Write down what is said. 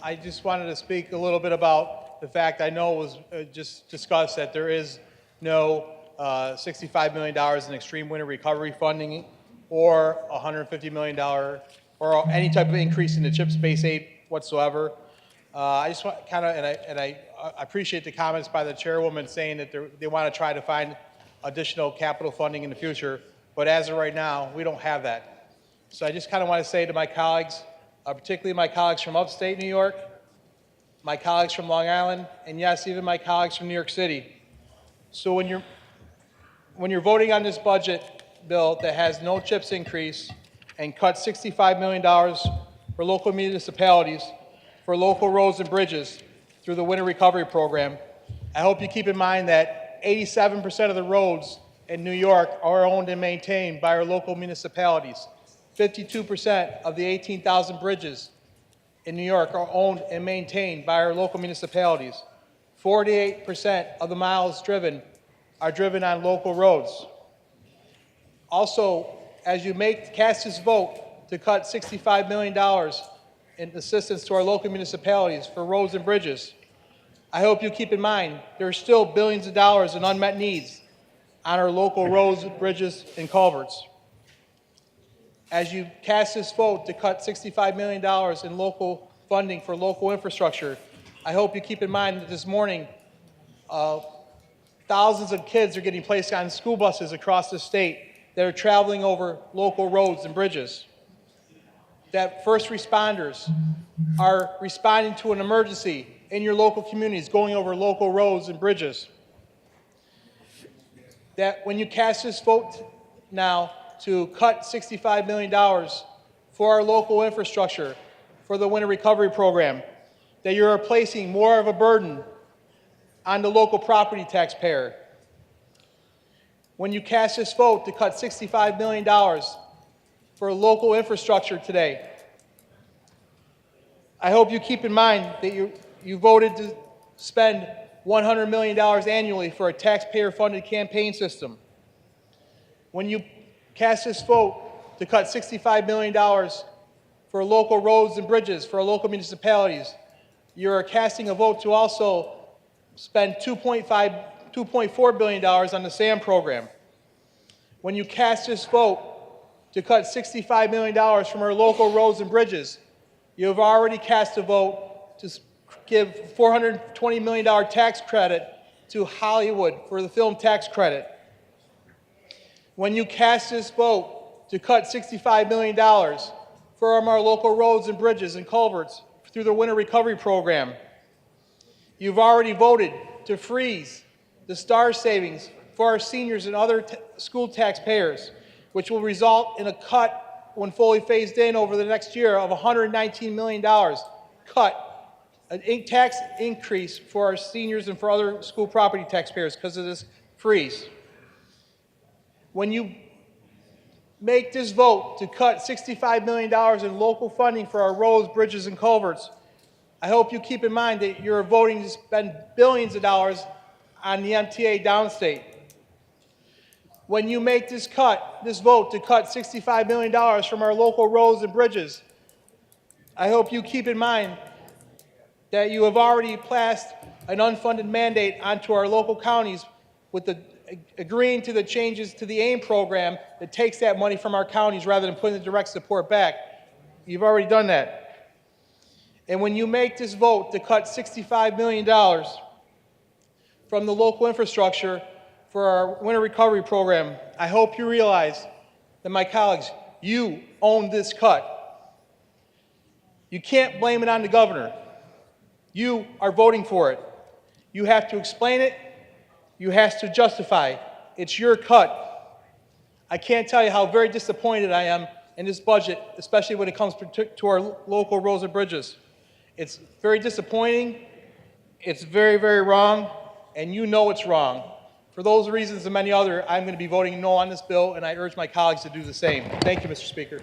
I just wanted to speak a little bit about the fact I know it was just discussed that there is no $65 million in extreme winter recovery funding or $150 million or any type of increase in the CHIPS base aid whatsoever. I just want kind of, and I appreciate the comments by the chairwoman saying that they want to try to find additional capital funding in the future, but as of right now, we don't have that. So I just kind of want to say to my colleagues, particularly my colleagues from upstate New York, my colleagues from Long Island, and yes, even my colleagues from New York City. So when you're voting on this budget bill that has no CHIPS increase and cuts $65 million for local municipalities, for local roads and bridges through the Winter Recovery Program, I hope you keep in mind that 87% of the roads in New York are owned and maintained by our local municipalities. 52% of the 18,000 bridges in New York are owned and maintained by our local municipalities. 48% of the miles driven are driven on local roads. Also, as you cast this vote to cut $65 million in assistance to our local municipalities for roads and bridges, I hope you keep in mind there are still billions of dollars in unmet needs on our local roads, bridges, and culverts. As you cast this vote to cut $65 million in local funding for local infrastructure, I hope you keep in mind that this morning, thousands of kids are getting placed on school buses across the state that are traveling over local roads and bridges. That first responders are responding to an emergency in your local communities, going over local roads and bridges. That when you cast this vote now to cut $65 million for our local infrastructure, for the Winter Recovery Program, that you're placing more of a burden on the local property taxpayer. When you cast this vote to cut $65 million for local infrastructure today, I hope you keep in mind that you voted to spend $100 million annually for a taxpayer-funded campaign system. When you cast this vote to cut $65 million for local roads and bridges for our local municipalities, you're casting a vote to also spend $2.4 billion on the SAM program. When you cast this vote to cut $65 million from our local roads and bridges, you have already cast a vote to give $420 million tax credit to Hollywood for the film tax credit. When you cast this vote to cut $65 million from our local roads and bridges and culverts through the Winter Recovery Program, you've already voted to freeze the STAR savings for our seniors and other school taxpayers, which will result in a cut when fully phased in over the next year of $119 million cut, a tax increase for our seniors and for other school property taxpayers because of this freeze. When you make this vote to cut $65 million in local funding for our roads, bridges, and culverts, I hope you keep in mind that you're voting to spend billions of dollars on the MTA downstate. When you make this vote to cut $65 million from our local roads and bridges, I hope you keep in mind that you have already passed an unfunded mandate onto our local counties with agreeing to the changes to the AIM program that takes that money from our counties rather than putting the direct support back. You've already done that. And when you make this vote to cut $65 million from the local infrastructure for our Winter Recovery Program, I hope you realize that, my colleagues, you own this cut. You can't blame it on the governor. You are voting for it. You have to explain it. You have to justify. It's your cut. I can't tell you how very disappointed I am in this budget, especially when it comes to our local roads and bridges. It's very disappointing. It's very, very wrong, and you know it's wrong. For those reasons and many other, I'm going to be voting no on this bill, and I urge my colleagues to do the same. Thank you, Mr. Speaker.